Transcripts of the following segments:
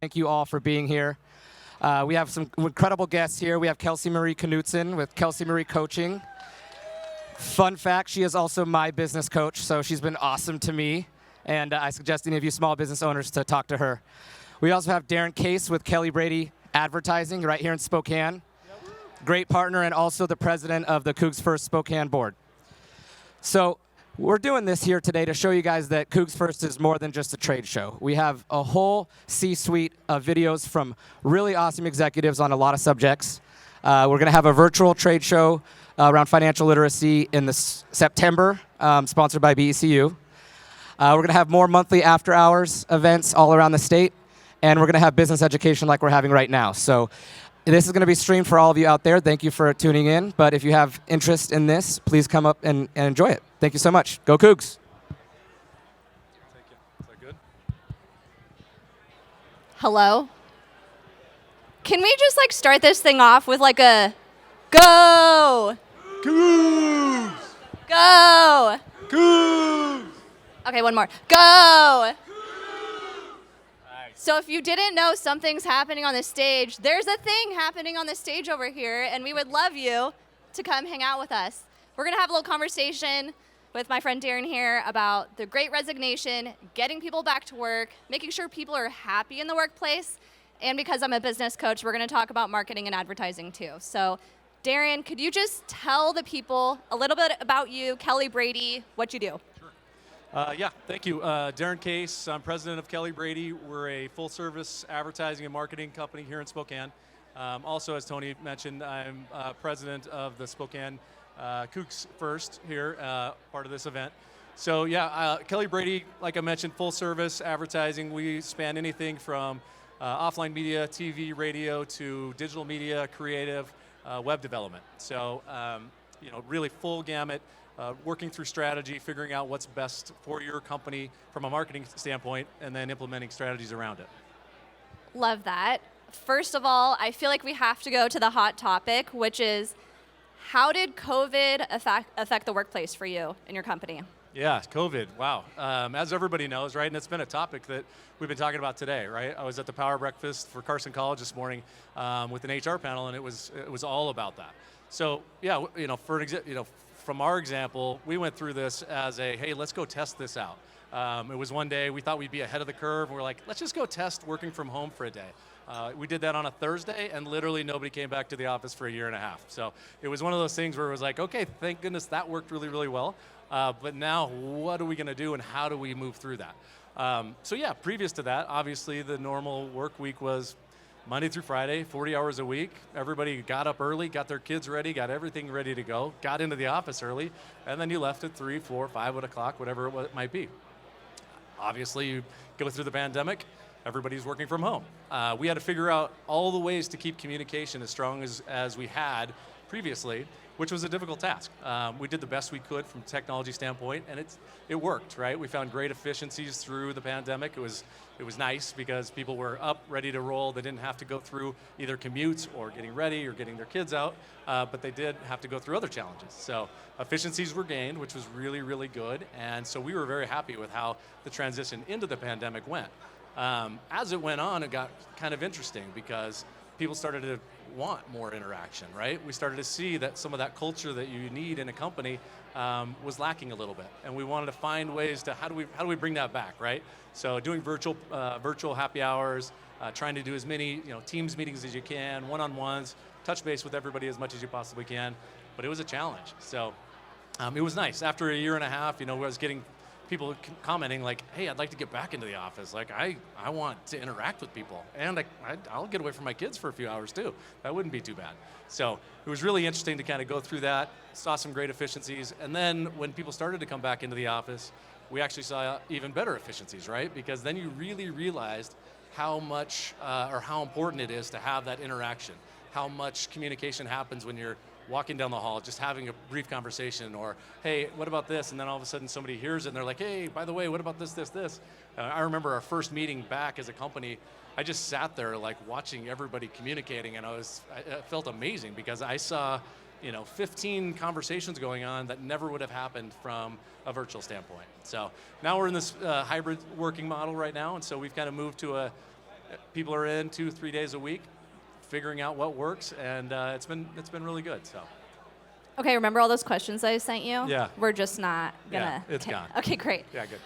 Thank you all for being here. We have some incredible guests here. We have Kelsey Marie Knutson with Kelsey Marie Coaching. Fun fact, she is also my business coach, so she's been awesome to me. And I suggest any of you small business owners to talk to her. We also have Darren Case with KELLYBRADY Advertising right here in Spokane. Great partner and also the president of the CougsFirst Spokane board. So we're doing this here today to show you guys that CougsFirst is more than just a trade show. We have a whole C-suite of videos from really awesome executives on a lot of subjects. We're going to have a virtual trade show around financial literacy in September, sponsored by BECU. We're going to have more monthly after-hours events all around the state, and we're going to have business education like we're having right now. So this is going to be streamed for all of you out there. Thank you for tuning in. But if you have interest in this, please come up and enjoy it. Thank you so much. Go Cougs. Thank you. Is that good? Hello? Can we just start this thing off with a go? Cougs! Go! Cougs! Okay, one more. Go! So if you didn't know something's happening on the stage, there's a thing happening on the stage over here, and we would love you to come hang out with us. We're going to have a little conversation with my friend Darren here about the Great Resignation, getting people back to work, making sure people are happy in the workplace, and because I'm a business coach, we're going to talk about marketing and advertising too. So Darren, could you just tell the people a little bit about you, KELLYBRADY, what you do? Yeah, thank you. Darren Case, I'm president of KELLYBRADY. We're a full-service advertising and marketing company here in Spokane. Also, as Tony mentioned, I'm president of the Spokane CougsFirst here, part of this event. So yeah, KELLYBRADY, like I mentioned, full-service advertising. We span anything from offline media, TV, radio, to digital media, creative, web development. So, really full gamut. Working through strategy, figuring out what's best for your company from a marketing standpoint, and then implementing strategies around it. Love that. First of all, I feel like we have to go to the hot topic, which is how did COVID affect the workplace for you and your company? Yeah, COVID, wow. As everybody knows, right, and it's been a topic that we've been talking about today, right? I was at the Power Breakfast for Carson College this morning with an HR panel, and it was all about that. So yeah, from our example, we went through this as hey, let's go test this out. It was one day, we thought we'd be ahead of the curve, and we're like, let's just go test working from home for a day. We did that on a Thursday, and literally nobody came back to the office for a year and a half. So it was one of those things where it was like, okay, thank goodness that worked really, really well. But now, what are we gonna do, and how do we move through that? So yeah, previous to that, obviously the normal work week was Monday through Friday, 40 hours a week. Everybody got up early, got their kids ready, got everything ready to go, got into the office early, and then you left at 3, 4, 5 o'clock, whatever it might be. Obviously, you go through the pandemic, everybody's working from home. We had to figure out all the ways to keep communication as strong as we had previously, which was a difficult task. We did the best we could from a technology standpoint, and it worked, right? We found great efficiencies through the pandemic. It was nice because people were up, ready to roll. They didn't have to go through either commutes or getting ready or getting their kids out, but they did have to go through other challenges. So efficiencies were gained, which was really, really good, and so we were very happy with how the transition into the pandemic went. As it went on, it got kind of interesting because people started to want more interaction, right? We started to see that some of that culture that you need in a company was lacking a little bit, and we wanted to find ways to how do we bring that back, right? So doing virtual happy hours, trying to do as many Teams meetings as you can, one-on-ones, touch base with everybody as much as you possibly can, but it was a challenge. So it was nice. After a year and a half, I was getting people commenting like, hey, I'd like to get back into the office. Like, I want to interact with people, and I'll get away from my kids for a few hours too. That wouldn't be too bad. So it was really interesting to kind of go through that, saw some great efficiencies, and then when people started to come back into the office, we actually saw even better efficiencies, right? Because then you really realized how much or how important it is to have that interaction, how much communication happens when you're walking down the hall, just having a brief conversation, or, hey, what about this? And then all of a sudden somebody hears it and they're like, hey, by the way, what about this? I remember our first meeting back as a company, I just sat there like watching everybody communicating, and I felt amazing because I saw 15 conversations going on that never would have happened from a virtual standpoint. So now we're in this hybrid working model right now, and so we've kind of moved to people are in 2-3 days a week, figuring out what works, and it's been really good. So. Okay, remember all those questions I sent you? Yeah. We're just not gonna. Yeah, it's gone. Okay, great. Yeah, good.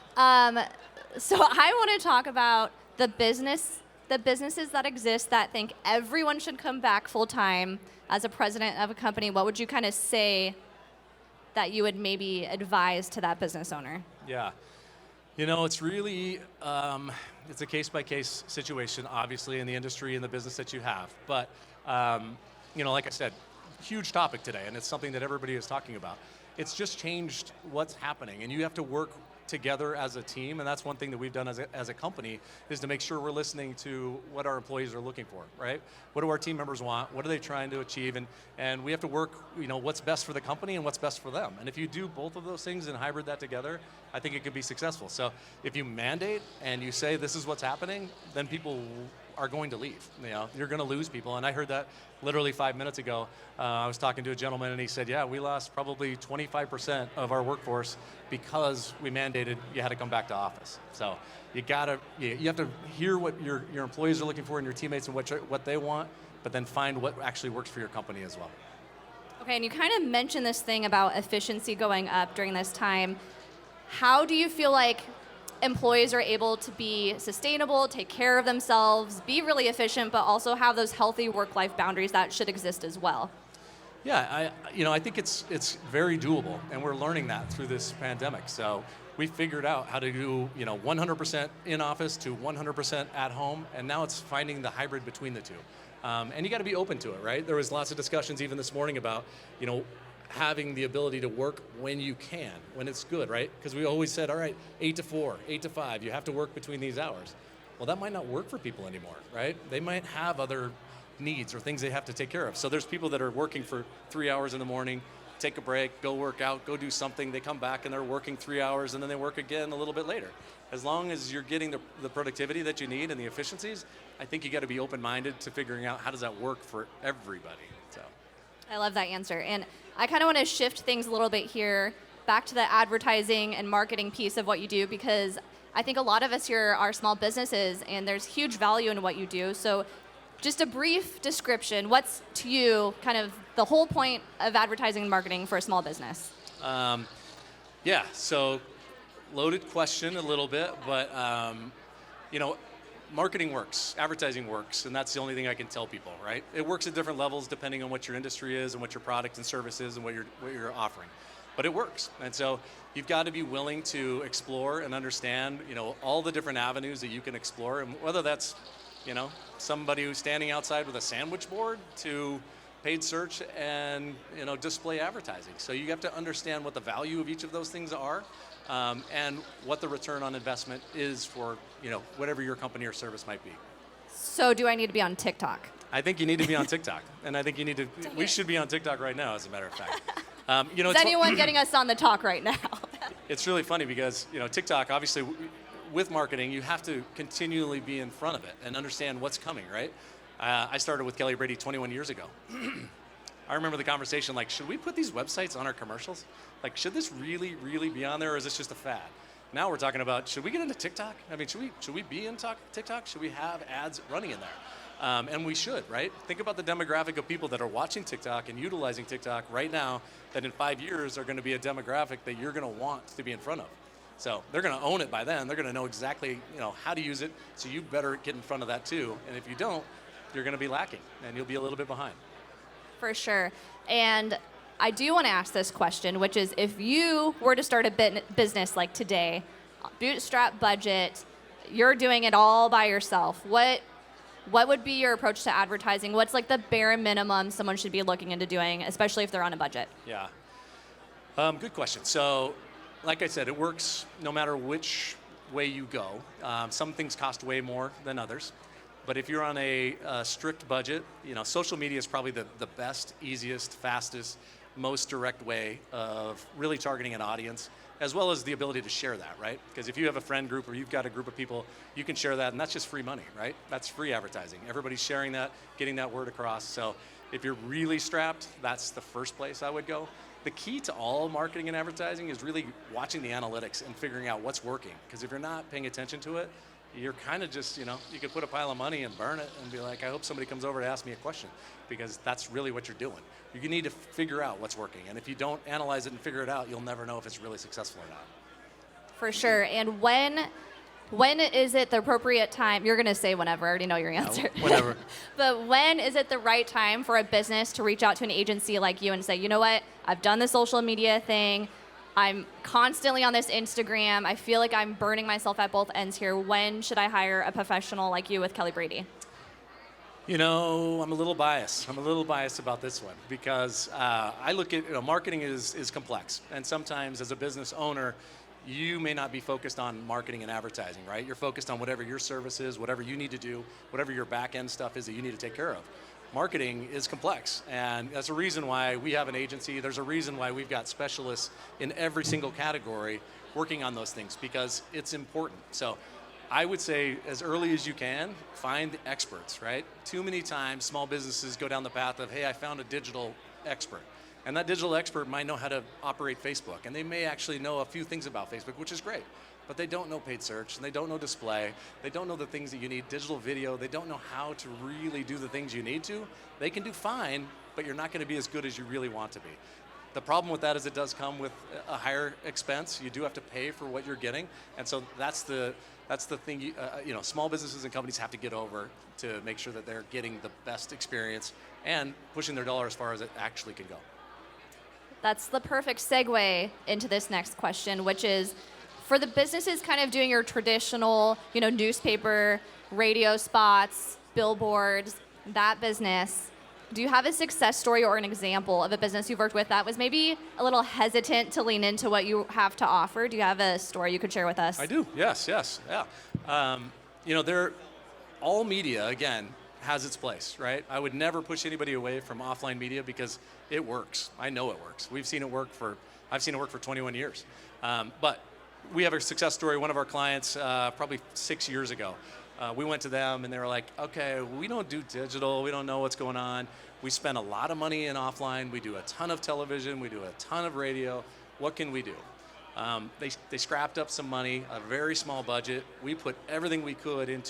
So I want to talk about the businesses that exist that think everyone should come back full time as a president of a company. What would you kind of say that you would maybe advise to that business owner? Yeah. It's really, it's a case-by-case situation, obviously, in the industry and the business that you have. But, like I said, huge topic today, and it's something that everybody is talking about. It's just changed what's happening, and you have to work together as a team, and that's one thing that we've done as a company, is to make sure we're listening to what our employees are looking for, right? What do our team members want? What are they trying to achieve? And we have to work, what's best for the company and what's best for them. And if you do both of those things and hybrid that together, I think it could be successful. So if you mandate and you say this is what's happening, then people are going to leave. You're going to lose people. And I heard that literally 5 minutes ago. I was talking to a gentleman and he said, yeah, we lost probably 25% of our workforce because we mandated you had to come back to office. So you have to hear what your employees are looking for and your teammates and what they want, but then find what actually works for your company as well. Okay, and you kind of mentioned this thing about efficiency going up during this time. How do you feel like employees are able to be sustainable, take care of themselves, be really efficient, but also have those healthy work-life boundaries that should exist as well? Yeah, I think it's very doable, and we're learning that through this pandemic. So we figured out how to do 100% in office to 100% at home, and now it's finding the hybrid between the two. And you got to be open to it, right? There was lots of discussions even this morning about having the ability to work when you can, when it's good, right? Because we always said, all right, 8 to 4, 8 to 5, you have to work between these hours. Well, that might not work for people anymore, right? They might have other needs or things they have to take care of. So there's people that are working for 3 hours in the morning, take a break, go work out, go do something, they come back and they're working 3 hours and then they work again a little bit later. As long as you're getting the productivity that you need and the efficiencies, I think you got to be open-minded to figuring out how does that work for everybody. So. I love that answer. And I kind of want to shift things a little bit here back to the advertising and marketing piece of what you do, because I think a lot of us here are small businesses and there's huge value in what you do. So just a brief description, what's to you kind of the whole point of advertising and marketing for a small business? So loaded question a little bit, but marketing works, advertising works, and that's the only thing I can tell people, right? It works at different levels depending on what your industry is and what your product and service is and what you're offering. But it works. And so you've got to be willing to explore and understand, all the different avenues that you can explore, and whether that's, somebody who's standing outside with a sandwich board to paid search and, display advertising. So you have to understand what the value of each of those things are. And what the return on investment is for, whatever your company or service might be. So do I need to be on TikTok? I think you need to be on TikTok. And I think you need to, we should be on TikTok right now, as a matter of fact. Is anyone getting us on the talk right now? It's really funny because, TikTok, obviously, with marketing, you have to continually be in front of it and understand what's coming, right? I started with KELLYBRADY 21 years ago. I remember the conversation, like, should we put these websites on our commercials? Like, should this really, really be on there, or is this just a fad? Now we're talking about, should we get into TikTok? I mean, should we be in TikTok? Should we have ads running in there? And we should, right? Think about the demographic of people that are watching TikTok and utilizing TikTok right now that in 5 years are going to be a demographic that you're going to want to be in front of. So they're going to own it by then. They're going to know exactly, how to use it. So you better get in front of that too. And if you don't, you're going to be lacking and you'll be a little bit behind. For sure. And I do want to ask this question, which is, if you were to start a business like today, bootstrap budget, you're doing it all by yourself, what would be your approach to advertising? What's like the bare minimum someone should be looking into doing, especially if they're on a budget? Yeah. Good question. So, like I said, it works no matter which way you go. Some things cost way more than others. But if you're on a strict budget, social media is probably the best, easiest, fastest, most direct way of really targeting an audience, as well as the ability to share that, right? Because if you have a friend group or you've got a group of people, you can share that, and that's just free money, right? That's free advertising. Everybody's sharing that, getting that word across. So if you're really strapped, that's the first place I would go. The key to all marketing and advertising is really watching the analytics and figuring out what's working. Because if you're not paying attention to it, you're kind of just, you could put a pile of money and burn it and be like, I hope somebody comes over to ask me a question, because that's really what you're doing. You need to figure out what's working. And if you don't analyze it and figure it out, you'll never know if it's really successful or not. For sure. And when is it the appropriate time? You're going to say whenever. I already know your answer. Whenever. But when is it the right time for a business to reach out to an agency like you and say, you know what, I've done the social media thing. I'm constantly on this Instagram. I feel like I'm burning myself at both ends here. When should I hire a professional like you with KELLYBRADY? I'm a little biased. I'm a little biased about this one because I look at, marketing is complex. And sometimes as a business owner, you may not be focused on marketing and advertising, right? You're focused on whatever your service is, whatever you need to do, whatever your back end stuff is that you need to take care of. Marketing is complex, and that's a reason why we have an agency. There's a reason why we've got specialists in every single category working on those things, because it's important. So I would say as early as you can, find the experts, right? Too many times small businesses go down the path of, hey, I found a digital expert. And that digital expert might know how to operate Facebook, and they may actually know a few things about Facebook, which is great. But they don't know paid search, and they don't know display, they don't know the things that you need, digital video, they don't know how to really do the things you need to. They can do fine, but you're not gonna be as good as you really want to be. The problem with that is it does come with a higher expense. You do have to pay for what you're getting, and so that's the thing small businesses and companies have to get over to make sure that they're getting the best experience and pushing their dollar as far as it actually can go. That's the perfect segue into this next question, which is, for the businesses kind of doing your traditional, newspaper, radio spots, billboards, that business, do you have a success story or an example of a business you've worked with that was maybe a little hesitant to lean into what you have to offer? Do you have a story you could share with us? I do, yes, yeah. All media, again, has its place, right? I would never push anybody away from offline media because it works. I know it works. I've seen it work for 21 years. But we have a success story. One of our clients, probably 6 years ago, we went to them and they were like, okay, we don't do digital. We don't know what's going on. We spend a lot of money in offline. We do a ton of television. We do a ton of radio. What can we do? They scrapped up some money, a very small budget. We put everything we could in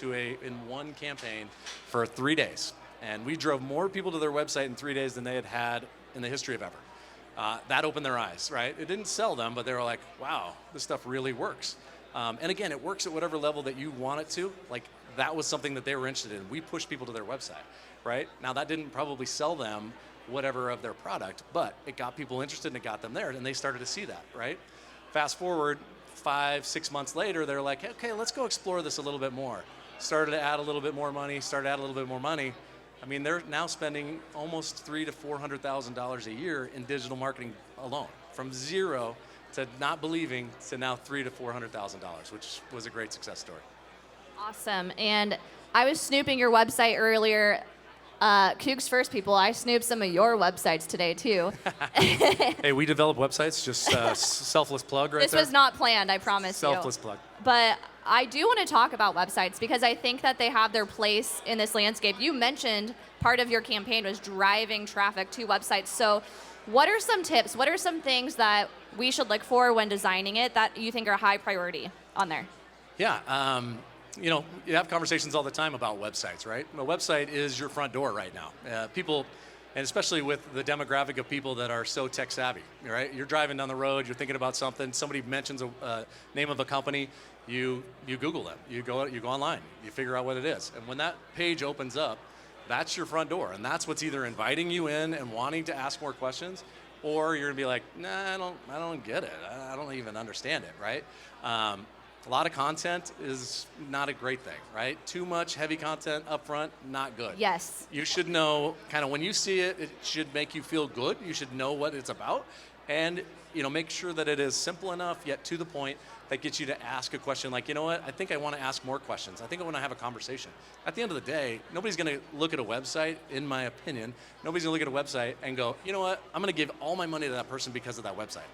one campaign for 3 days. And we drove more people to their website in 3 days than they had in the history of ever. That opened their eyes, right? It didn't sell them, but they were like, wow, this stuff really works. And again, it works at whatever level that you want it to. Like, that was something that they were interested in. We pushed people to their website, right? Now, that didn't probably sell them whatever of their product, but it got people interested and it got them there, and they started to see that, right? Fast forward 5-6 months later, they're like, okay, let's go explore this a little bit more. Started to add a little bit more money, I mean, they're now spending almost $300,000 to $400,000 a year in digital marketing alone, from zero to not believing to now $300,000 to $400,000, which was a great success story. Awesome. And I was snooping your website earlier. CougsFirst people, I snooped some of your websites today too. Hey, we develop websites, just selfless plug right there. This was not planned, I promise you. Selfless plug. But I do want to talk about websites because I think that they have their place in this landscape. You mentioned part of your campaign was driving traffic to websites. So what are some tips? What are some things that we should look for when designing it that you think are high priority on there? Yeah, you have conversations all the time about websites, right? A website is your front door right now. People, and especially with the demographic of people that are so tech savvy, right? You're driving down the road, you're thinking about something, somebody mentions a name of a company, you Google them, you go online, you figure out what it is. And when that page opens up, that's your front door. And that's what's either inviting you in and wanting to ask more questions, or you're gonna be like, nah, I don't get it. I don't even understand it, right? A lot of content is not a great thing, right? Too much heavy content up front, not good. Yes. You should know, kind of when you see it, it should make you feel good. You should know what it's about. And make sure that it is simple enough, yet to the point, that gets you to ask a question like, you know what, I think I want to ask more questions. I think I want to have a conversation. At the end of the day, nobody's going to look at a website, in my opinion, nobody's going to look at a website and go, you know what, I'm going to give all my money to that person because of that website.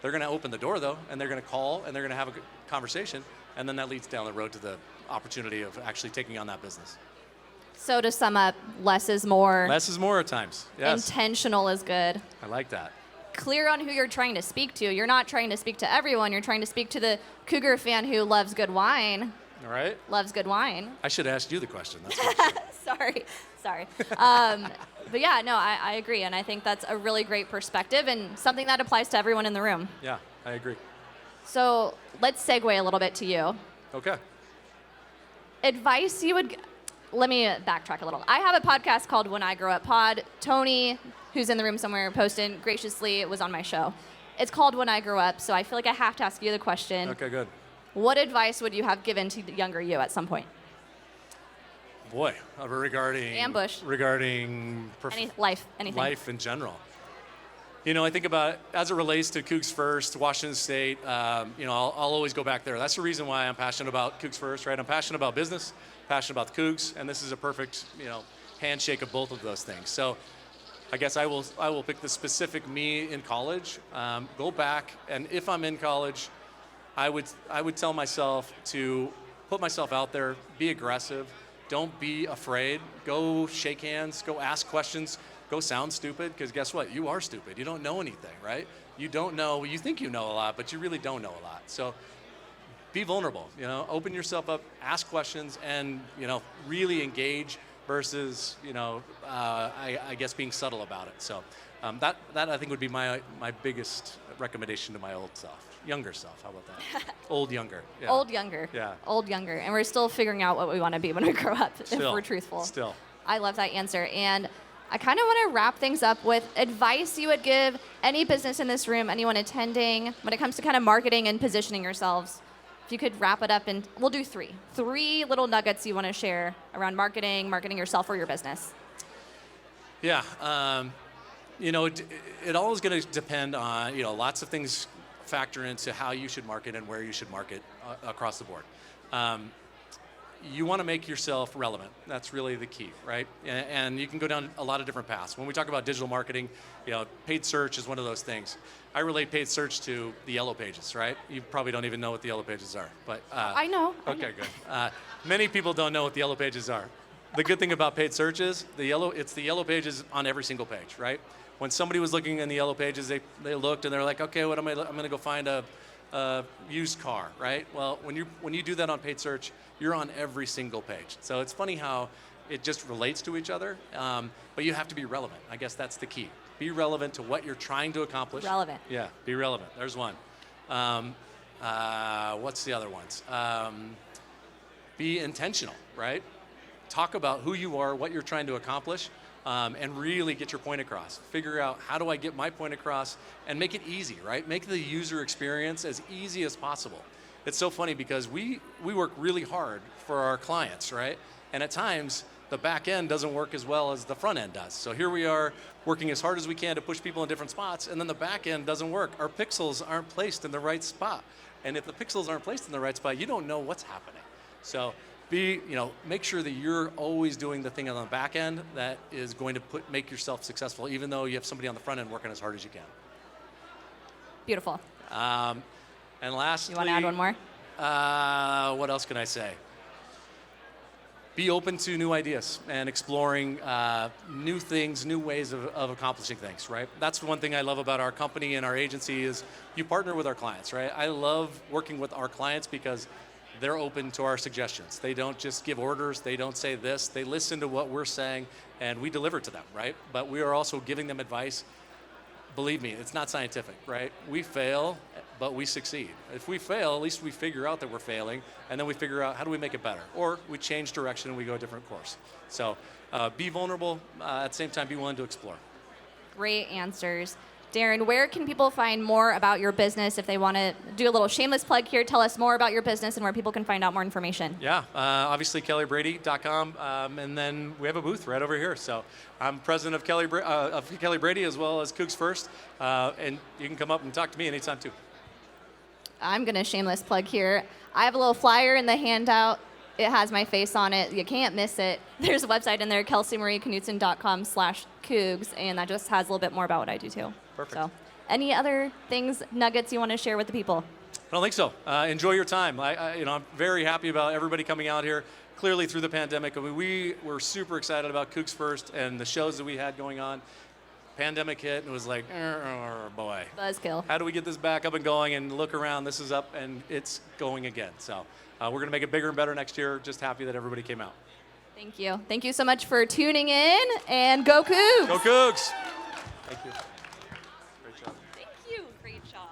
They're going to open the door, though, and they're going to call, and they're going to have a conversation, and then that leads down the road to the opportunity of actually taking on that business. So to sum up, less is more. Less is more at times, yes. Intentional is good. I like that. Clear on who you're trying to speak to. You're not trying to speak to everyone. You're trying to speak to the Cougar fan who loves good wine. All right. Loves good wine. I should ask you the question. That's what I should. Sorry. But yeah, no, I agree. And I think that's a really great perspective and something that applies to everyone in the room. Yeah, I agree. So let's segue a little bit to you. Okay. Advice you would, let me backtrack a little. I have a podcast called When I Grow Up Pod. Tony, who's in the room somewhere, posted graciously, it was on my show. It's called When I Grow Up, so I feel like I have to ask you the question. Okay, good. What advice would you have given to the younger you at some point? Boy, regarding Ambush. Regarding Anything. life in general. You know, I think about it as it relates to CougsFirst, Washington State. I'll always go back there. That's the reason why I'm passionate about CougsFirst, right? I'm passionate about business, passionate about the Cougs, and this is a perfect, handshake of both of those things. So, I guess I will pick the specific me in college. Go back, and if I'm in college, I would tell myself to put myself out there, be aggressive, don't be afraid, go shake hands, go ask questions, go sound stupid, because guess what? You are stupid. You don't know anything, right? You don't know, you think you know a lot, but you really don't know a lot. So be vulnerable, open yourself up, ask questions, and, really engage versus, I guess being subtle about it. So that I think would be my biggest recommendation to my younger self. How about that? Old younger. Yeah. Old younger. Yeah. Old younger. And we're still figuring out what we want to be when we grow up, if we're truthful. Still. I love that answer. And I kind of want to wrap things up with advice you would give any business in this room, anyone attending, when it comes to kind of marketing and positioning yourselves. If you could wrap it up, and we'll do three. 3 little nuggets you want to share around marketing yourself or your business. Yeah. It all is going to depend on, lots of things factor into how you should market and where you should market across the board. You want to make yourself relevant. That's really the key, right? And you can go down a lot of different paths. When we talk about digital marketing, paid search is one of those things. I relate paid search to the yellow pages, right? You probably don't even know what the yellow pages are, but I know. Okay, good. Many people don't know what the yellow pages are. The good thing about paid search is it's the yellow pages on every single page, right? When somebody was looking in the yellow pages, they looked and they're like, okay, I'm going to go find a used car, right? Well, when you do that on paid search, you're on every single page. So it's funny how it just relates to each other, but you have to be relevant. I guess that's the key. Be relevant to what you're trying to accomplish. Relevant. Yeah, be relevant. There's one. What's the other ones? Be intentional, right? Talk about who you are, what you're trying to accomplish, and really get your point across. Figure out, how do I get my point across, and make it easy, right? Make the user experience as easy as possible. It's so funny because we work really hard for our clients, right? And at times, the back end doesn't work as well as the front end does. So here we are working as hard as we can to push people in different spots, and then the back end doesn't work. Our pixels aren't placed in the right spot. And if the pixels aren't placed in the right spot, you don't know what's happening. So make sure that you're always doing the thing on the back end that is going to make yourself successful, even though you have somebody on the front end working as hard as you can. Beautiful. And lastly, you want to add one more? What else can I say? Be open to new ideas and exploring new things, new ways of accomplishing things, right? That's one thing I love about our company and our agency is you partner with our clients, right? I love working with our clients because they're open to our suggestions. They don't just give orders. They don't say this. They listen to what we're saying, and we deliver to them, right? But we are also giving them advice. Believe me, it's not scientific, right? We fail, but we succeed. If we fail, at least we figure out that we're failing, and then we figure out how do we make it better. Or we change direction and we go a different course. So be vulnerable, at the same time be willing to explore. Great answers. Darren, where can people find more about your business if they want to do a little shameless plug here? Tell us more about your business and where people can find out more information. Yeah, obviously KELLYBRADY.com, and then we have a booth right over here. So I'm president of KELLYBRADY as well as CougsFirst, and you can come up and talk to me anytime too. I'm going to shameless plug here. I have a little flyer in the handout. It has my face on it. You can't miss it. There's a website in there, KelseyMarieKnutson.com/Cougs, and that just has a little bit more about what I do too. Perfect. So, any other nuggets you want to share with the people? I don't think so. Enjoy your time. I'm very happy about everybody coming out here. Clearly through the pandemic, we were super excited about CougsFirst and the shows that we had going on. Pandemic hit and it was like, oh boy. Buzzkill. How do we get this back up and going and look around? This is up and it's going again. So we're going to make it bigger and better next year. Just happy that everybody came out. Thank you. Thank you so much for tuning in, and go Cougs! Go Cougs! Thank you. Great job. Thank you. Great job.